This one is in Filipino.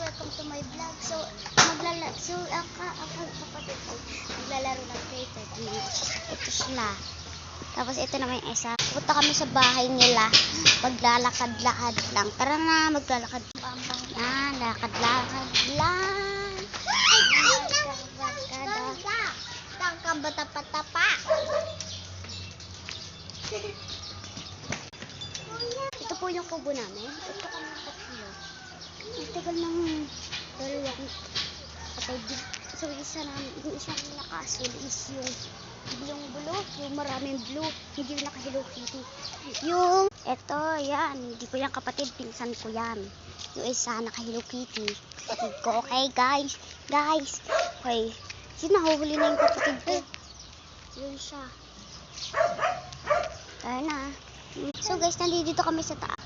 welcome to my vlog. So ako kapatid ko maglalaro ng play tag. Ito sila. Tapos ito naman yung isa. Punta kami sa bahay nila. Maglalakad-lakad lang. Tara na, maglalakad. Yan, lakad-lakad lang. Tangkang bata-patapa. Ito po yung kubo namin. Ito kami tatlo. Ang tagal ng dalawa kong kapatid. So, yung isang nakasul is yung blue, yung maraming blue, hindi yung naka-Hello Kitty. Yung, eto, yan, hindi ko yan kapatid, pinsan ko yan. Yung isa naka-Hello Kitty. Kapatid ko, okay guys, okay, sino nahuhuli na yung kapatid ko? Yun siya. Ayun na. So guys, nandito kami sa taas.